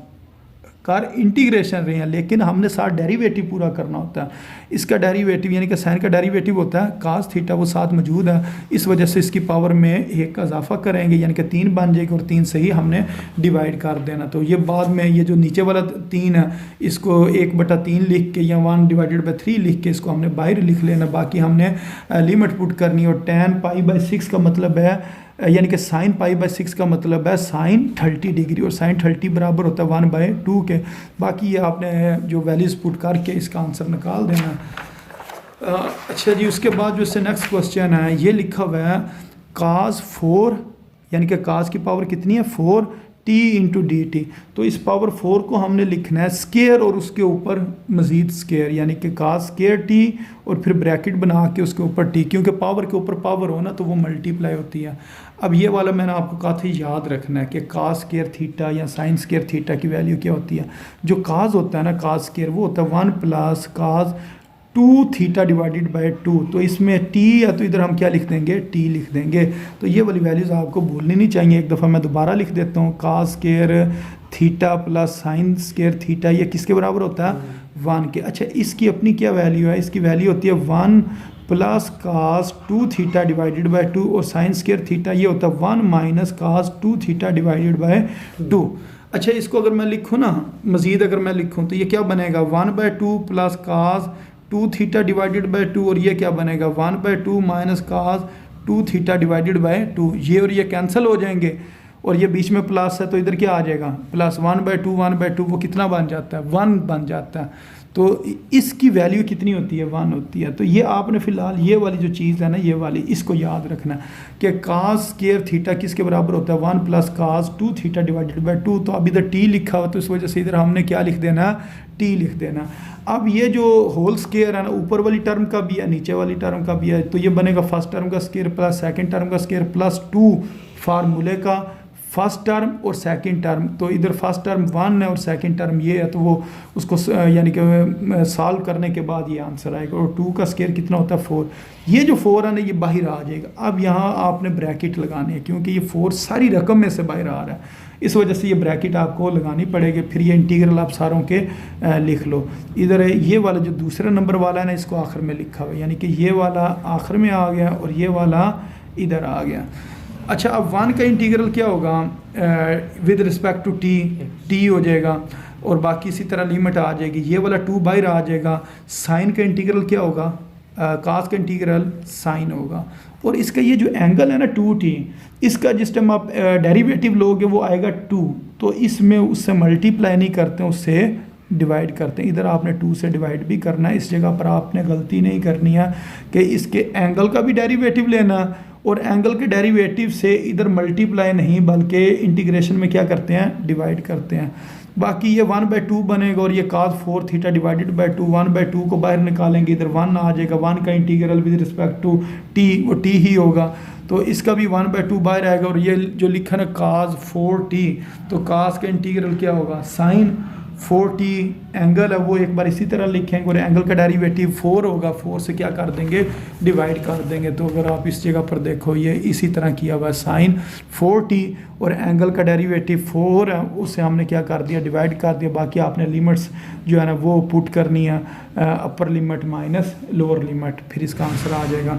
कार इंटीग्रेशन रहे हैं, लेकिन हमने साथ डेरिवेटिव पूरा करना होता है। इसका डेरिवेटिव यानी कि साइन का डेरिवेटिव होता है कास थीटा, वो साथ मौजूद है। इस वजह से इसकी पावर में 1 का इजाफा करेंगे, यानी कि 3 बन जाएगी और 3 से ही हमने डिवाइड कर देना। तो ये बाद में ये जो नीचे वाला 3 है इसको 1/3 लिख के या 1/3 लिख के इसको हमने बाहर लिख लेना। बाकी हमने लिमिट पुट करनी। और tan π/6 का मतलब है यानी कि साइन π/6 का मतलब है साइन 30 डिग्री, और साइन 30 बराबर होता है 1/2 के। बाकी ये आपने जो वैल्यूज़ पुट करके इसका आंसर निकाल देना। अच्छा जी, उसके बाद जो इससे नेक्स्ट क्वेश्चन है ये लिखा हुआ है cos 4, यानी कि cos की पावर कितनी है 4t इंटू डी टी। तो इस पावर 4 को हमने लिखना है स्केयर और उसके ऊपर मज़ीद स्केयर, यानी कि cos स्केयर t और फिर ब्रैकेट बना के उसके ऊपर t, क्योंकि पावर के ऊपर पावर हो ना तो वो मल्टीप्लाई होती है। अब ये वाला मैंने आपको कहा था याद रखना है कि cos स्केयर थीटा या साइन स्केयर थीटा की वैल्यू क्या होती है। जो cos होता है ना cos स्केयर वो होता है 1 plus cos 2 theta divided by 2। तो इसमें t है तो इधर हम क्या लिख देंगे t लिख देंगे। तो ये वाली वैल्यूज़ आपको भूलनी नहीं चाहिए। एक दफ़ा मैं दोबारा लिख देता हूँ cos square theta plus sine square theta ये किसके बराबर होता है 1 के। अच्छा, इसकी अपनी क्या वैल्यू है, इसकी वैल्यू होती है 1 plus cos 2 theta divided by 2, और साइन स्केयर थीटा ये होता है 1 minus cos 2 theta divided by 2। अच्छा, इसको अगर मैं लिखूँ ना मज़ीद अगर मैं लिखूँ तो ये क्या बनेगा 1/2 plus cos 2 theta divided by 2, और ये क्या बनेगा 1/2 minus cos 2 theta divided by 2। ये और ये कैंसिल हो जाएंगे और ये बीच में प्लस है तो इधर क्या आ जाएगा प्लस 1/2 वो कितना बन जाता है 1 बन जाता है। तो इसकी वैल्यू कितनी होती है 1 होती है। तो ये आपने फ़िलहाल ये वाली जो चीज़ है ना ये वाली इसको याद रखना कि cos स्केयर थीटा किसके बराबर होता है 1 plus cos 2 theta divided by 2। तो अब इधर t लिखा हुआ तो इस वजह से इधर हमने क्या लिख देना t लिख देना। अब ये जो होल स्केयर है ना ऊपर वाली टर्म का भी है नीचे वाली टर्म का भी है, तो ये बनेगा फर्स्ट टर्म का स्केयर प्लस सेकेंड टर्म का स्केयर प्लस 2 फार्मूले का फर्स्ट टर्म और सेकंड टर्म। तो इधर फर्स्ट टर्म 1 है और सेकंड टर्म ये है, तो वो उसको यानी कि सॉल्व करने के बाद ये आंसर आएगा। और 2 का स्केयर कितना होता है 4। ये जो 4 है ना ये बाहर आ जाएगा। अब यहाँ आपने ब्रैकेट लगानी है क्योंकि ये 4 सारी रकम में से बाहर आ रहा है, इस वजह से ये ब्रैकेट आपको लगानी पड़ेगी। फिर ये इंटीग्रल आप सारों के लिख लो। इधर ये वाला जो दूसरा नंबर वाला है ना इसको आखिर में लिखा हुआ है, यानी कि ये वाला आखिर में आ गया और ये वाला इधर आ गया। अच्छा, अब 1 का इंटीग्रल क्या होगा विद रिस्पेक्ट टू टी हो जाएगा और बाकी इसी तरह लिमिट आ जाएगी। ये वाला 2 बाहर आ जाएगा। साइन का इंटीग्रल क्या होगा cos का इंटीग्रल साइन होगा। और इसका ये जो एंगल है ना 2t इसका जिस टाइम आप डेरिवेटिव लोगे वो आएगा 2, तो इसमें उससे मल्टीप्लाई नहीं करते हैं उससे डिवाइड करते हैं। इधर आपने 2 से डिवाइड भी करना है। इस जगह पर आपने गलती नहीं करनी है कि इसके एंगल का भी डेरिवेटिव लेना और एंगल के डेरिवेटिव से इधर मल्टीप्लाई नहीं बल्कि इंटीग्रेशन में क्या करते हैं डिवाइड करते हैं। बाकी ये 1/2 बनेगा और ये cos 4 थीटा डिवाइडेड बाई 2, 1/2 को बाहर निकालेंगे, इधर 1 आ जाएगा, 1 का integral with respect to t वो t ही होगा, तो इसका भी 1/2 बाहर आएगा। और ये जो लिखा है cos 4t, तो cos का इंटीग्रल क्या होगा, sin 4t, एंगल है वो एक बार इसी तरह लिखेंगे और एंगल का डेरिवेटिव 4 होगा, 4 से क्या कर देंगे, डिवाइड कर देंगे। तो अगर आप इस जगह पर देखो ये इसी तरह किया हुआ है, sin 4t और एंगल का डेरिवेटिव 4 है, उससे हमने क्या कर दिया, डिवाइड कर दिया। बाकी आपने लिमिट्स जो है ना वो पुट करनी है, upper limit minus lower limit, फिर इसका आंसर आ जाएगा।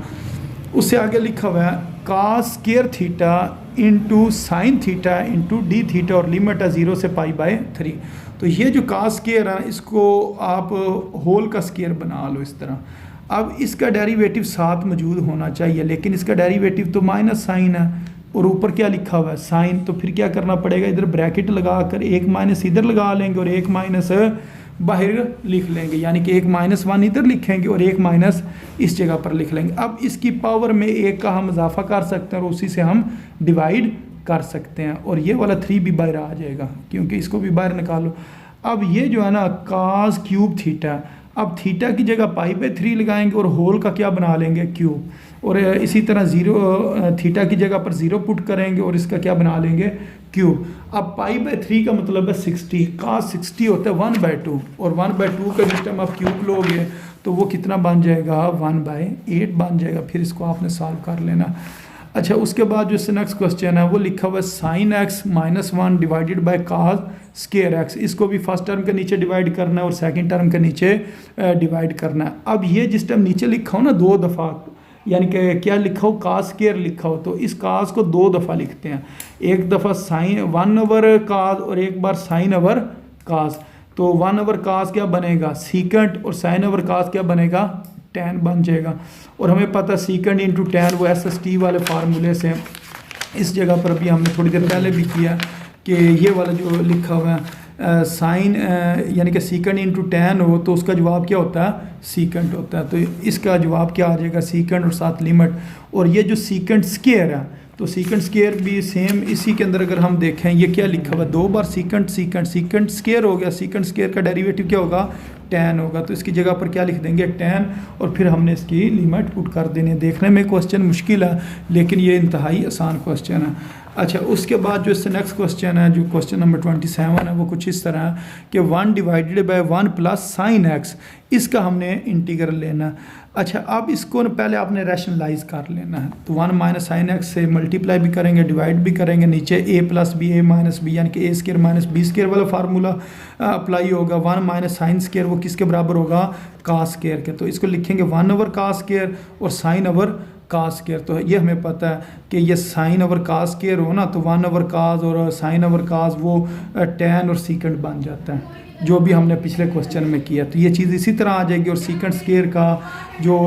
उससे आगे लिखा हुआ है cos square theta into sine theta into D theta और लिमिट है 0 से π/3। तो ये जो cos स्क्वायर है इसको आप होल का स्क्वायर बना लो इस तरह। अब इसका डेरिवेटिव साथ मौजूद होना चाहिए, लेकिन इसका डेरिवेटिव तो माइनस साइन है और ऊपर क्या लिखा हुआ है, साइन। तो फिर क्या करना पड़ेगा, इधर ब्रैकेट लगा कर एक माइनस इधर लगा लेंगे और एक माइनस बाहर लिख लेंगे, यानी कि एक -1 इधर लिखेंगे और एक माइनस इस जगह पर लिख लेंगे। अब इसकी पावर में एक का हम इजाफा कर सकते हैं और उसी से हम डिवाइड कर सकते हैं, और ये वाला 3 भी बाहर आ जाएगा क्योंकि इसको भी बाहर निकालो। अब ये जो है ना cos क्यूब थीटा, अब थीटा की जगह π/3 लगाएंगे और होल का क्या बना लेंगे, क्यूब, और इसी तरह 0 थीटा की जगह पर 0 पुट करेंगे और इसका क्या बना लेंगे, क्यूब। अब π/3 का मतलब है 60, cos 60 होता है 1/2 और 1/2 का जिस टाइम आप क्यूब लोगे तो वो कितना बन जाएगा, 1/8 बन जाएगा। फिर इसको आपने सॉल्व कर लेना। अच्छा, उसके बाद जो इससे नेक्स्ट क्वेश्चन है वो लिखा हुआ है sin x - 1 divided by cos square x। इसको भी फर्स्ट टर्म के नीचे डिवाइड करना है और सेकंड टर्म के नीचे डिवाइड करना है। अब ये जिस टाइम नीचे लिखा हो ना 2 दफ़ा, यानी कि क्या लिखा हो, cos स्क्वायर लिखा हो, तो इस cos को 2 दफ़ा लिखते हैं, एक दफ़ा sin 1/cos और एक बार sin/cos। तो 1/cos क्या बनेगा, सीकेंट, और sin/cos क्या बनेगा, tan बन जाएगा। और हमें पता सीकेंट इंटू tan वो SST वाले फार्मूले से, इस जगह पर भी हमने थोड़ी देर पहले भी किया कि ये वाला जो लिखा हुआ है साइन यानी कि सीकेंट इंटू tan हो तो उसका जवाब क्या होता है, सीकेंट होता है। तो इसका जवाब क्या आ जाएगा, सीकेंट और साथ लिमिट। और ये जो सीकेंट स्क्वायर है तो सीकेंट स्क्वायर भी सेम इसी के अंदर अगर हम देखें, ये क्या लिखा हुआ है, 2 बार सीकेंट सीकेंट स्क्वायर हो गया, सीकेंट स्क्वायर का डेरिवेटिव क्या होगा, tan होगा। तो इसकी जगह पर क्या लिख देंगे, tan, और फिर हमने इसकी लिमिट पुट कर देनी है। देखने में क्वेश्चन मुश्किल है लेकिन ये इंतहाई आसान क्वेश्चन है। अच्छा, उसके बाद जो इससे नेक्स्ट क्वेश्चन है, जो क्वेश्चन नंबर 27 है, वो कुछ इस तरह है कि 1 divided by 1 plus sin x, इसका हमने इंटीग्रल लेना है। अच्छा, अब इसको ना पहले आपने रैशनलाइज कर लेना है। तो 1 माइनस साइन एक्स से मल्टीप्लाई भी करेंगे, डिवाइड भी करेंगे, नीचे a plus B a minus B यानी कि a square minus B square वाला फार्मूला अप्लाई होगा। 1 माइनस साइन स्क्वायर वो किसके बराबर होगा, cos स्क्वायर के। तो इसको लिखेंगे 1/cos स्क्वायर और sin/cos स्क्वायर। तो ये हमें पता है कि ये sin/cos स्क्वायर हो ना तो 1/cos और sin/cos वो tan और सीकेंट बन जाता है, जो भी हमने पिछले क्वेश्चन में किया। तो ये चीज़ इसी तरह आ जाएगी। और सीकेंट स्क्वायर का जो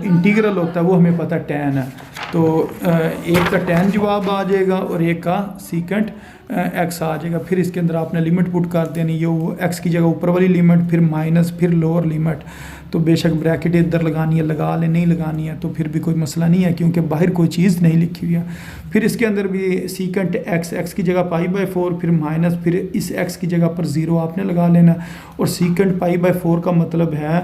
इंटीग्रल होता है वो हमें पता है tan है, तो एक का tan जवाब आ जाएगा और एक का सीकेंट x आ जाएगा। फिर इसके अंदर आपने लिमिट पुट कर देनी, ये वो x की जगह ऊपर वाली लिमिट, फिर माइनस, फिर लोअर लिमिट। तो बेशक ब्रैकेट इधर लगानी है लगा ले, नहीं लगानी है तो फिर भी कोई मसला नहीं है क्योंकि बाहर कोई चीज़ नहीं लिखी हुई है। फिर इसके अंदर भी सीकेंट x की जगह π/4, फिर माइनस, फिर इस x की जगह पर 0 आपने लगा लेना। और सीकेंट π/4 का मतलब है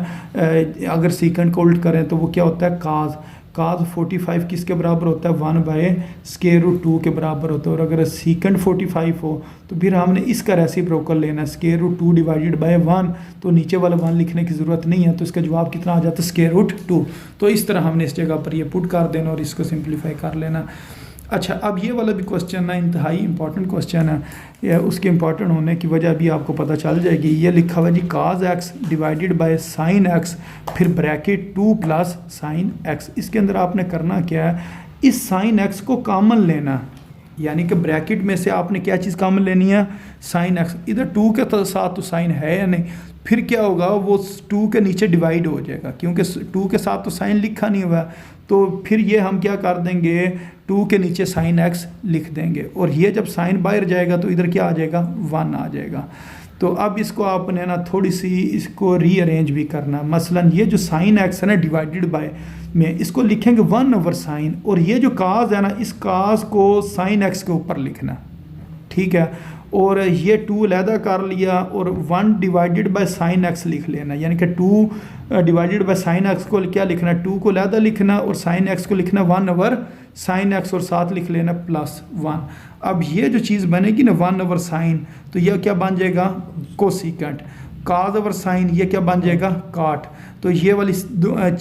अगर सीकेंट को उल्ट करें तो वो क्या होता है, cos 45 किसके बराबर होता है, 1/√2 के बराबर होता है। और अगर सीकेंट 45 हो तो फिर हमने इसका रेसिप्रोकल लेना है, √2 डिवाइडेड बाय 1, तो नीचे वाला 1 लिखने की ज़रूरत नहीं है, तो इसका जवाब कितना आ जाता है, √2। तो इस तरह हमने इस जगह पर ये पुट कर देना और इसको सिंप्लीफाई कर लेना। अच्छा, अब ये वाला भी क्वेश्चन ना इंतहाई इंपॉर्टेंट क्वेश्चन है, ये उसके इंपॉर्टेंट होने की वजह भी आपको पता चल जाएगी। ये लिखा हुआ जी cos x divided by sin x, फिर ब्रैकेट 2 प्लस sin x। इसके अंदर आपने करना क्या है, इस sin x को कॉमन लेना, यानी कि ब्रैकेट में से आपने क्या चीज़ कॉमन लेनी है, sin x। इधर 2 के साथ तो साइन है या नहीं, फिर क्या होगा, वो 2 के नीचे डिवाइड हो जाएगा क्योंकि 2 के साथ तो साइन लिखा नहीं हुआ। तो फिर ये हम क्या कर देंगे, 2 के नीचे sin x लिख देंगे और ये जब साइन बाहर जाएगा तो इधर क्या आ जाएगा, 1 आ जाएगा। तो अब इसको आपने ना थोड़ी सी इसको रीअरेंज भी करना। मसलन ये जो sin x है ना डिवाइडेड बाय में, इसको लिखेंगे 1/sin, और ये जो cos है ना, इस cos को sin x के ऊपर लिखना, ठीक है। और ये 2 अलहदा कर लिया और 1 डिवाइडेड बाय साइन एक्स लिख लेना, यानी कि 2 डिवाइडेड बाय साइन एक्स को क्या लिखना, 2 को अलहदा लिखना और साइन एक्स को लिखना 1 ओवर साइन एक्स और साथ लिख लेना +1। अब ये जो चीज़ बनेगी ना 1 ओवर साइन, तो यह क्या बन जाएगा कोसिकेंट। काज ओवर साइन ये क्या बन जाएगा काट। तो ये वाली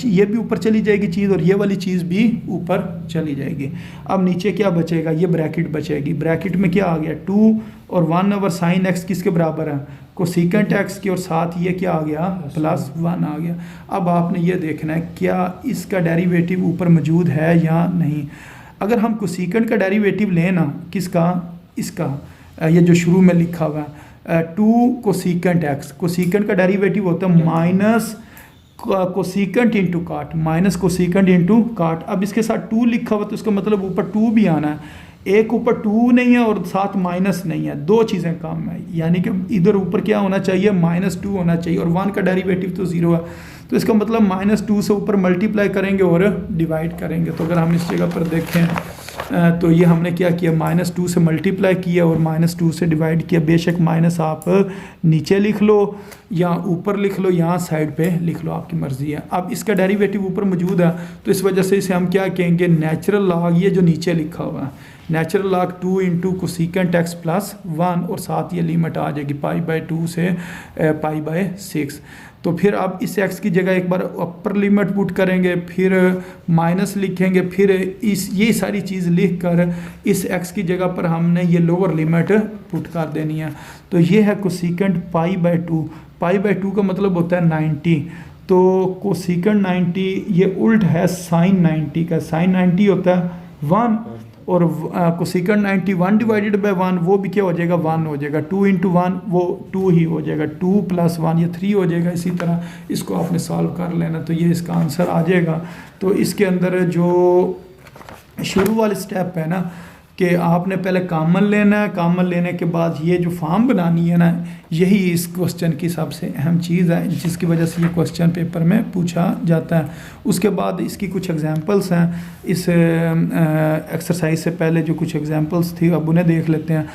ये भी ऊपर चली जाएगी चीज़ और ये वाली चीज़ भी ऊपर चली जाएगी। अब नीचे क्या बचेगा, ये ब्रैकेट बचेगी। ब्रैकेट में क्या आ गया 2 और 1 ओवर साइन एक्स किसके बराबर है कोसिकेंट एक्स की, और साथ ये क्या आ गया +1 आ गया। अब आपने ये देखना है क्या इसका डेरिवेटिव ऊपर मौजूद है या नहीं। अगर हम कोसिकेंट का डेरिवेटिव लें ना किसका, इसका ये जो शुरू में लिखा हुआ है 2 कोसिकेंट एक्स, कोसिकेंट का डेरिवेटिव होता है माइनस कोसिकेंट इंटू काट, माइनस कोसिकेंट इंटू काट। अब इसके साथ 2 लिखा हुआ तो इसका मतलब ऊपर 2 भी आना है। एक ऊपर 2 नहीं है और साथ माइनस नहीं है, 2 चीज़ें कम है, यानी कि इधर ऊपर क्या होना चाहिए -2 होना चाहिए और 1 का डेरिवेटिव तो 0 है। तो इसका मतलब -2 से ऊपर मल्टीप्लाई करेंगे और डिवाइड करेंगे। तो अगर हम इस जगह पर देखें तो ये हमने क्या किया -2 से मल्टीप्लाई किया और -2 से डिवाइड किया। बेशक माइनस आप नीचे लिख लो या ऊपर लिख लो, यहाँ साइड पे लिख लो, आपकी मर्ज़ी है। अब इसका डेरिवेटिव ऊपर मौजूद है तो इस वजह से इसे हम क्या कहेंगे नेचुरल लॉग, ये जो नीचे लिखा हुआ है natural log 2 into cosecant x +1 और साथ ये लिमिट आ जाएगी π/2 से π/6। तो फिर अब इस x की जगह एक बार अपर लिमिट पुट करेंगे, फिर माइनस लिखेंगे, फिर इस ये सारी चीज़ लिख कर इस x की जगह पर हमने ये लोअर लिमिट पुट कर देनी है। तो ये है कोसिकेंट π/2, π/2 का मतलब होता है 90। तो कोसिकेंट 90 ये उल्ट है साइन 90 का, साइन 90 होता है 1 और कोसिकेंट 90 1 डिवाइडेड बाय 1 वो भी क्या हो जाएगा 1 हो जाएगा। 2 इंटू 1 वो 2 ही हो जाएगा, 2 + 1 ये 3 हो जाएगा। इसी तरह इसको आपने सॉल्व कर लेना तो ये इसका आंसर आ जाएगा। तो इसके अंदर जो शुरू वाली स्टेप है ना कि आपने पहले कॉमन लेना है, कॉमन लेने के बाद ये जो फॉर्म बनानी है ना, यही इस क्वेश्चन की सबसे अहम चीज़ है जिसकी वजह से ये क्वेश्चन पेपर में पूछा जाता है। उसके बाद इसकी कुछ एग्जांपल्स हैं, इस एक्सरसाइज से पहले जो कुछ एग्जांपल्स थी अब उन्हें देख लेते हैं।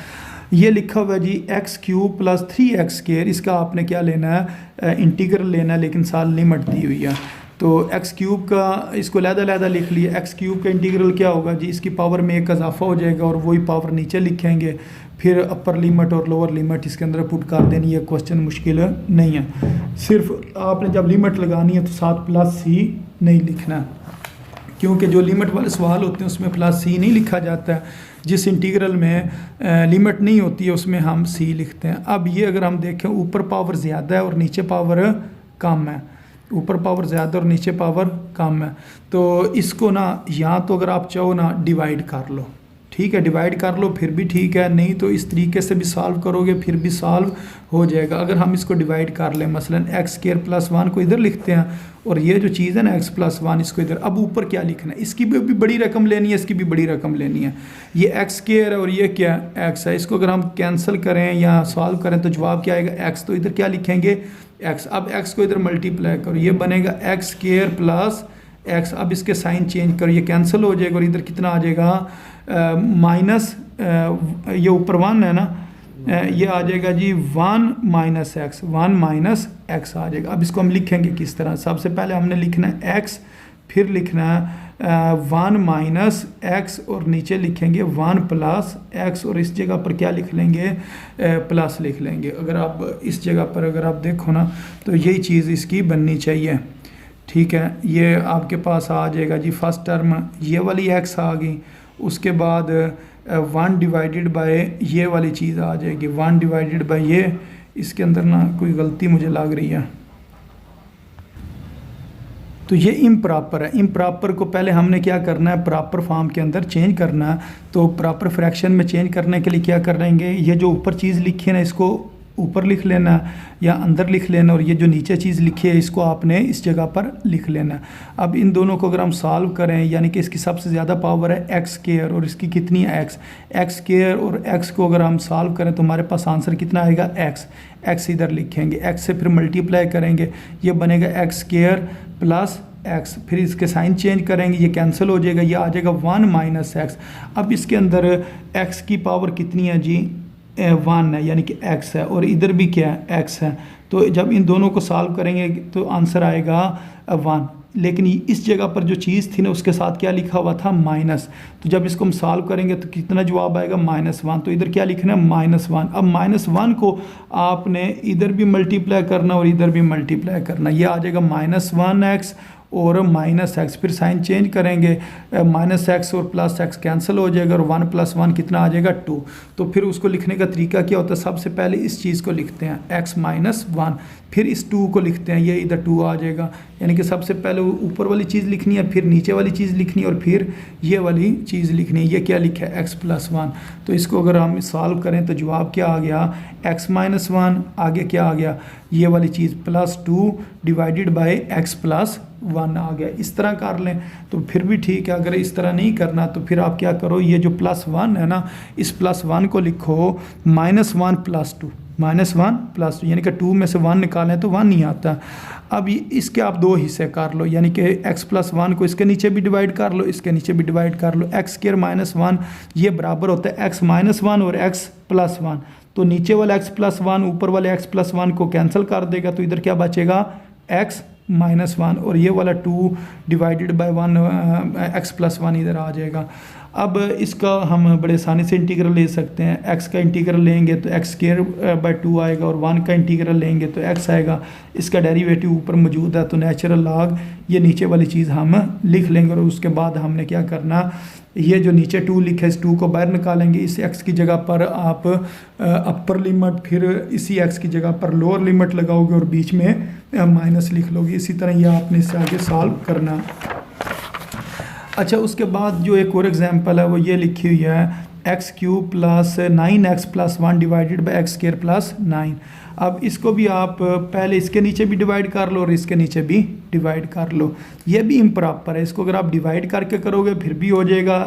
ये लिखा हुआ है जी x³ + 3x², इसका आपने क्या लेना है इंटीग्रल लेना है, लेकिन साथ लिमिट दी हुई है। तो x³ का इसको लहदा लिख लिया, x³ का इंटीग्रल क्या होगा जी, इसकी पावर में 1 का इजाफा हो जाएगा और वही पावर नीचे लिखेंगे, फिर अपर लिमिट और लोअर लिमिट इसके अंदर पुट कर देनी है। क्वेश्चन मुश्किल नहीं है, सिर्फ आपने जब लिमिट लगानी है तो साथ +c नहीं लिखना, क्योंकि जो लिमिट वाले सवाल होते हैं उसमें +c नहीं लिखा जाता है। जिस इंटीग्रल में लिमिट नहीं होती है उसमें हम c लिखते हैं। अब ये अगर हम देखें ऊपर पावर ज़्यादा है और नीचे पावर कम है, ऊपर पावर ज़्यादा और नीचे पावर कम है, तो इसको ना या तो अगर आप चाहो ना डिवाइड कर लो, ठीक है डिवाइड कर लो फिर भी ठीक है, नहीं तो इस तरीके से भी सॉल्व करोगे फिर भी सॉल्व हो जाएगा। अगर हम इसको डिवाइड कर लें मसलन x² + 1 को इधर लिखते हैं और ये जो चीज़ है ना x + 1 इसको इधर, अब ऊपर क्या लिखना है, इसकी भी बड़ी रकम लेनी है, इसकी भी बड़ी रकम लेनी है। ये x² है और ये क्या x है, इसको अगर हम कैंसिल करें या सॉल्व करें तो जवाब क्या आएगा x, तो इधर क्या लिखेंगे x। अब x को इधर मल्टीप्लाई करो, ये बनेगा x² + x। अब इसके साइन चेंज करो, ये कैंसिल हो जाएगा और इधर कितना आ जाएगा माइनस, ये ऊपर 1 है ना, ये आ जाएगा जी 1 - x, 1 - x आ जाएगा। अब इसको हम लिखेंगे किस तरह, सबसे पहले हमने लिखना है x, फिर लिखना है 1 - x और नीचे लिखेंगे 1 + x और इस जगह पर क्या लिख लेंगे प्लस लिख लेंगे। अगर आप इस जगह पर अगर आप देखो ना तो यही चीज़ इसकी बननी चाहिए, ठीक है। ये आपके पास आ जाएगा जी फर्स्ट टर्म ये वाली x आ गई, उसके बाद 1 डिवाइडेड बाय ये वाली चीज़ आ जाएगी 1 डिवाइडेड बाय ये, इसके अंदर ना कोई गलती मुझे लग रही है, तो ये इम्प्रॉपर है। इम्प्रॉपर को पहले हमने क्या करना है प्रॉपर फॉर्म के अंदर चेंज करना है। तो प्रॉपर फ्रैक्शन में चेंज करने के लिए क्या करेंगे, ये जो ऊपर चीज़ लिखी है ना इसको ऊपर लिख लेना या अंदर लिख लेना, और ये जो नीचे चीज़ लिखी है इसको आपने इस जगह पर लिख लेना। अब इन दोनों को अगर हम सॉल्व करें, यानी कि इसकी सबसे ज़्यादा पावर है x² और इसकी कितनी है x² और x को अगर हम सॉल्व करें तो हमारे पास आंसर कितना आएगा x इधर लिखेंगे, x से फिर मल्टीप्लाई करेंगे, ये बनेगा x² + x, फिर इसके साइन चेंज करेंगे, ये कैंसिल हो जाएगा, ये आ जाएगा 1 - x। अब इसके अंदर x की पावर कितनी है जी 1 है यानी कि x है, और इधर भी क्या है x है। तो जब इन दोनों को सॉल्व करेंगे तो आंसर आएगा 1। लेकिन इस जगह पर जो चीज़ थी ना उसके साथ क्या लिखा हुआ था माइनस, तो जब इसको हम सॉल्व करेंगे तो कितना जवाब आएगा -1। तो इधर क्या लिखना है -1। अब -1 को आपने इधर भी मल्टीप्लाई करना और इधर भी मल्टीप्लाई करना, ये आ जाएगा -1x और -x, फिर साइन चेंज करेंगे, -x और +x कैंसिल हो जाएगा और 1 + 1 कितना आ जाएगा 2। तो फिर उसको लिखने का तरीका क्या होता है, सबसे पहले इस चीज़ को लिखते हैं x - 1, फिर इस 2 को लिखते हैं, ये इधर 2 आ जाएगा। यानी कि सबसे पहले ऊपर वाली चीज़ लिखनी है, फिर नीचे वाली चीज़ लिखनी है और फिर ये वाली चीज़ लिखनी है। ये क्या लिखा है x + 1। तो इसको अगर हम सॉल्व करें तो जवाब क्या आ गया, x - 1, आगे क्या आ गया, ये वाली चीज़ +2 डिवाइडेड बाय x + 1 आ गया। इस तरह कर लें तो फिर भी ठीक है। अगर इस तरह नहीं करना तो फिर आप क्या करो, ये जो +1 है ना, इस +1 को लिखो -1 + 2, -1 + 2, यानी कि 2 में से 1 निकालें तो 1 नहीं आता। अब इसके आप 2 हिस्से कर लो, यानी कि x + 1 को इसके नीचे भी डिवाइड कर लो, इसके नीचे भी डिवाइड कर लो। x² - 1 ये बराबर होता है x - 1 और x + 1। तो नीचे वाला x + 1 ऊपर वाले x + 1 को कैंसिल कर देगा, तो इधर क्या बचेगा x - 1 और ये वाला 2 डिवाइडेड बाय 1 x + 1 इधर आ जाएगा। अब इसका हम बड़े आसानी से इंटीग्रल ले सकते हैं। x का इंटीग्रल लेंगे तो x² 2 आएगा और 1 का इंटीग्रल लेंगे तो x आएगा। इसका डेरिवेटिव ऊपर मौजूद है तो नेचुरल लॉग ये नीचे वाली चीज़ हम लिख लेंगे और उसके बाद हमने क्या करना, ये जो नीचे 2 लिखा है इस 2 को बाहर निकालेंगे। इस x की जगह पर आप अपर लिमिट, फिर इसी x की जगह पर लोअर लिमिट लगाओगे और बीच में माइनस लिख लोगे। इसी तरह ये आपने इससे आगे सॉल्व करना। अच्छा, उसके बाद जो एक और एग्जांपल है वो ये लिखी हुई है x³ + 9x + 1 divided by x² + 9। अब इसको भी आप पहले इसके नीचे भी डिवाइड कर लो और इसके नीचे भी डिवाइड कर लो। ये भी इम्प्रॉपर है, इसको अगर आप डिवाइड करके करोगे फिर भी हो जाएगा।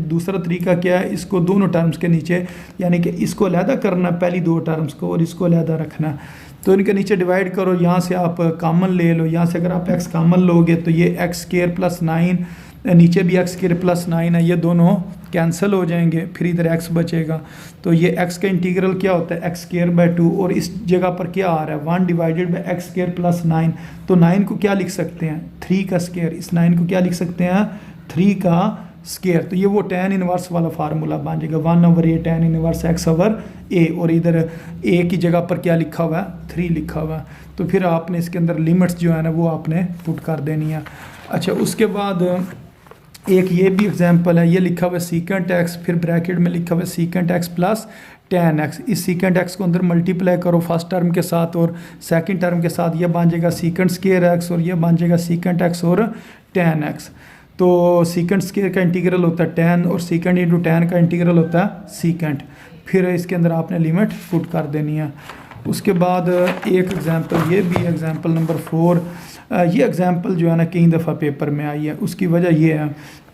दूसरा तरीका क्या है, इसको दोनों टर्म्स के नीचे, यानी कि इसको अलहदा करना पहली 2 टर्म्स को और इसको अलहदा रखना। तो इनके नीचे डिवाइड करो, यहाँ से आप कॉमन ले लो, यहाँ से अगर आप x कॉमन लोगे तो ये x² + 9, नीचे भी x² + 9 है, ये दोनों कैंसिल हो जाएंगे, फिर इधर x बचेगा। तो ये x का इंटीग्रल क्या होता है x² 2 और इस जगह पर क्या आ रहा है 1 डिवाइडेड बाय x² + 9। तो 9 को क्या लिख सकते हैं 3 का स्क्वायर, इस 9 को क्या लिख सकते हैं 3 का स्क्वायर। तो ये वो tan इनवर्स वाला फार्मूला बन जाएगा 1/a tan इनवर्स x/a, और इधर a की जगह पर क्या लिखा हुआ है 3 लिखा हुआ है। तो फिर आपने इसके अंदर लिमिट्स जो है ना वो आपने पुट कर देनी है। अच्छा, उसके बाद एक ये भी एग्जांपल है, ये लिखा हुआ है सीकेंट x, फिर ब्रैकेट में लिखा हुआ है सीकेंट x + tan x। इस सीकेंट x को अंदर मल्टीप्लाई करो फर्स्ट टर्म के साथ और सेकंड टर्म के साथ, ये बन जाएगा सीकेंट स्क्वायर x और ये बन जाएगा सीकेंट x और tan x। तो सीकेंट स्क्वायर का इंटीग्रल होता है tan और सीकेंट इंटू tan का इंटीग्रल होता है सीकेंट। फिर इसके अंदर आपने लिमिट पुट कर देनी है। उसके बाद एक एग्जांपल, ये भी एग्जांपल नंबर 4। ये एग्जांपल जो है ना कई दफ़ा पेपर में आई है, उसकी वजह ये है,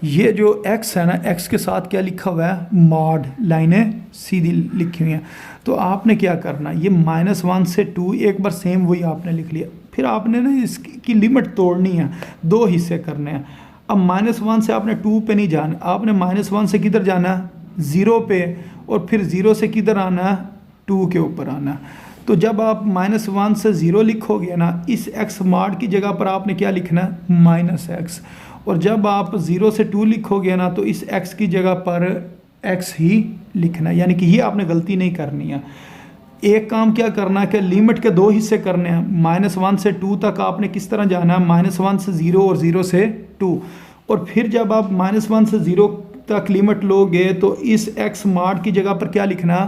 ये जो x है ना x के साथ क्या लिखा हुआ है मॉड, लाइनें सीधी लिखी हुई हैं। तो आपने क्या करना, ये -1 से 2 एक बार सेम वही आपने लिख लिया, फिर आपने ना इसकी लिमिट तोड़नी है, 2 हिस्से करने हैं। अब -1 से आपने 2 पे नहीं जाना, आपने -1 से किधर जाना है 0 पे, और फिर 0 से किधर आना है 2 के ऊपर आना है। तो जब आप -1 से 0 लिखोगे ना, इस x मॉड की जगह पर आपने क्या लिखना है -x, और जब आप 0 से 2 लिखोगे ना तो इस x की जगह पर x ही लिखना है, यानी कि ये आपने गलती नहीं करनी है। एक काम क्या करना है कि लिमिट के 2 हिस्से करने हैं, -1 से 2 तक आपने किस तरह जाना है -1 से 0 और 0 से 2, और फिर जब आप -1 से 0 तक लिमिट लोगे तो इस x मॉड की जगह पर क्या लिखना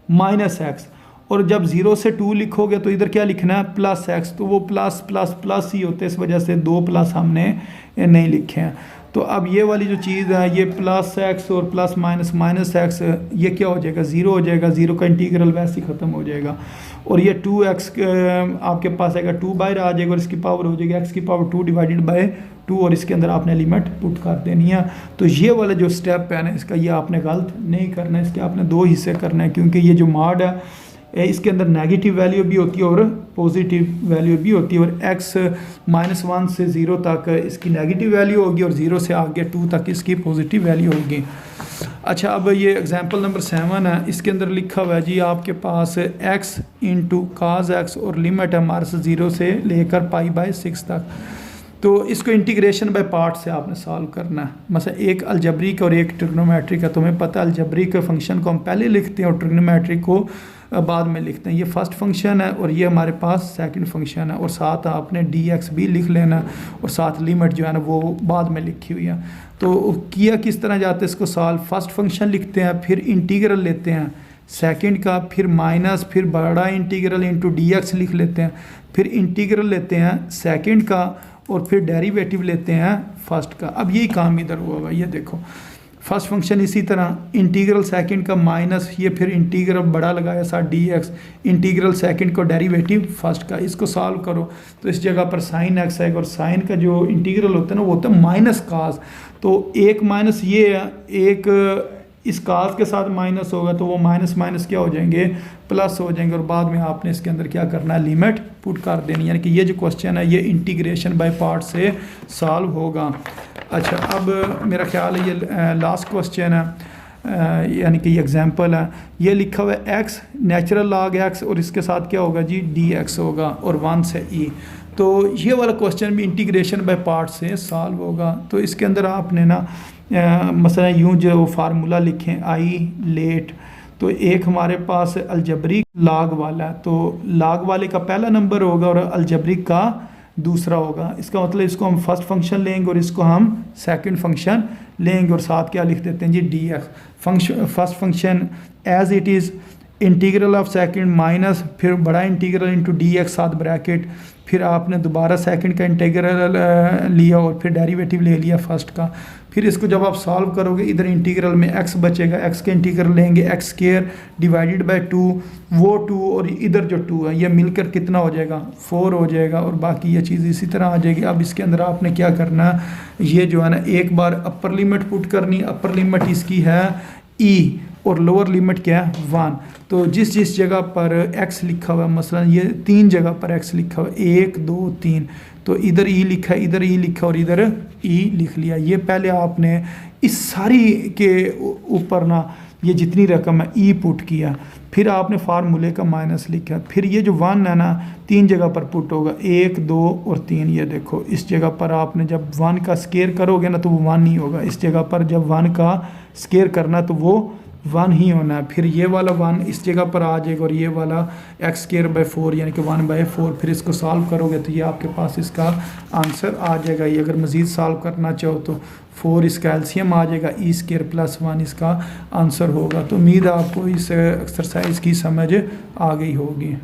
-x, और जब 0 से 2 लिखोगे तो इधर क्या लिखना है +x। तो वो प्लस प्लस प्लस ही होते हैं, इस वजह से 2 प्लस हमने नहीं लिखे हैं। तो अब ये वाली जो चीज़ है ये +x और प्लस माइनस -x, ये क्या हो जाएगा 0 हो जाएगा, 0 का इंटीग्रल वैसे ही ख़त्म हो जाएगा। और ये 2x आपके पास आएगा, 2 बाहर आ जाएगा और इसकी पावर हो जाएगी x की पावर 2 डिवाइडेड बाय 2, और इसके अंदर आपने लिमिट पुट कर देनी है। तो ये वाला जो स्टेप है ना इसका, ये आपने गलत नहीं करना है, इसके आपने 2 हिस्से करना है, क्योंकि ये जो मॉड है इसके अंदर नेगेटिव वैल्यू भी होती है और पॉजिटिव वैल्यू भी होती है, और x -1 से 0 तक इसकी नेगेटिव वैल्यू होगी और 0 से आगे 2 तक इसकी पॉजिटिव वैल्यू होगी। अच्छा, अब ये एग्जांपल नंबर 7 है, इसके अंदर लिखा हुआ है जी आपके पास x इंटू काज एक्स और लिमिट है हमारे से 0 से लेकर π/6 तक। तो इसको इंटीग्रेशन बाय पार्ट से आपने सॉल्व करना है। मतलब एक अलजबरिक और एक ट्रिग्नोमेट्रिक है। तुम्हें पता है अलजबरिक के फंक्शन को हम पहले लिखते हैं और ट्रिग्नोमेट्रिक को बाद में लिखते हैं। ये फर्स्ट फंक्शन है और ये हमारे पास सेकंड फंक्शन है, और साथ आपने dx भी लिख लेना और साथ लिमिट जो है ना वो बाद में लिखी हुई है। तो किया किस तरह जाते हैं इसको सॉल्व, फर्स्ट फंक्शन लिखते हैं, फिर इंटीग्रल लेते हैं सेकंड का, फिर माइनस, फिर बड़ा इंटीग्रल इंटू dx लिख लेते हैं, फिर इंटीग्रल लेते हैं सेकंड का और फिर डेरिवेटिव लेते हैं फर्स्ट का। अब यही काम इधर हुआ होगा, ये देखो फर्स्ट फंक्शन इसी तरह इंटीग्रल सेकंड का माइनस, ये फिर इंटीग्रल बड़ा लगाया साथ dx, इंटीग्रल सेकंड को डेरिवेटिव फर्स्ट का। इसको सॉल्व करो तो इस जगह पर साइन x आएगा और साइन का जो इंटीग्रल होता है ना वो होता है माइनस कास। तो एक माइनस ये है, एक इस कास के साथ माइनस होगा तो वो माइनस माइनस क्या हो जाएंगे, प्लस हो जाएंगे, और बाद में आपने इसके अंदर क्या करना है, लिमिट पुट कर देनी। यानी कि ये जो क्वेश्चन है ये इंटीग्रेशन बाय पार्ट से सॉल्व होगा। अच्छा, अब मेरा ख्याल है ये लास्ट क्वेश्चन है, यानी कि ये एग्जांपल है। ये लिखा हुआ है x नेचुरल लॉग x और इसके साथ क्या होगा जी dx होगा और 1 से e। तो ये वाला क्वेश्चन भी इंटीग्रेशन बाय पार्ट से सॉल्व होगा। तो इसके अंदर आपने ना मसला यूँ जो फार्मूला लिखें आई लेट, तो एक हमारे पास अलजबरिक लॉग वाला है, तो लॉग वाले का पहला नंबर होगा और अलजबरिक का दूसरा होगा। इसका मतलब इसको हम फर्स्ट फंक्शन लेंगे और इसको हम सेकंड फंक्शन लेंगे और साथ क्या लिख देते हैं G dx। Function first function as it is integral of second minus फिर बड़ा इंटीग्रल इंटू dx साथ ब्रैकेट, फिर आपने दोबारा सेकंड का इंटीग्रल लिया और फिर डेरिवेटिव ले लिया फर्स्ट का। फिर इसको जब आप सॉल्व करोगे इधर इंटीग्रल में x बचेगा, x के इंटीग्रल लेंगे x स्क्वायर डिवाइडेड बाय 2, वो 2 और इधर जो 2 है ये मिलकर कितना हो जाएगा 4 हो जाएगा, और बाकी ये चीज़ इसी तरह आ जाएगी। अब इसके अंदर आपने क्या करना, ये जो है ना एक बार अपर लिमिट पुट करनी, अपर लिमिट इसकी है e और लोअर लिमिट क्या है 1। तो जिस जिस जगह पर x लिखा हुआ है, मसलन ये 3 जगह पर x लिखा हुआ है 1 2 3, तो इधर e लिखा है, इधर e लिखा और इधर e लिख लिया। ये पहले आपने इस सारी के ऊपर ना ये जितनी रकम है e पुट किया, फिर आपने फार्मूले का माइनस लिखा, फिर ये जो 1 है ना 3 जगह पर पुट होगा 1 2 और 3। ये देखो इस जगह पर आपने जब 1 का स्केयर करोगे ना तो वो 1 नहीं होगा, इस जगह पर जब 1 का स्केयर करना तो वो 1 ही होना है। फिर ये वाला 1 इस जगह पर आ जाएगा और ये वाला x स्क्वायर बाय 4 यानी कि 1/4। फिर इसको सॉल्व करोगे तो ये आपके पास इसका आंसर आ जाएगा। ये अगर मज़ीद सॉल्व करना चाहो तो 4 इसका एलसीएम आ जाएगा, e स्क्वायर प्लस 1 इसका आंसर होगा। तो उम्मीद है आपको इस एक्सरसाइज की समझ आ गई होगी।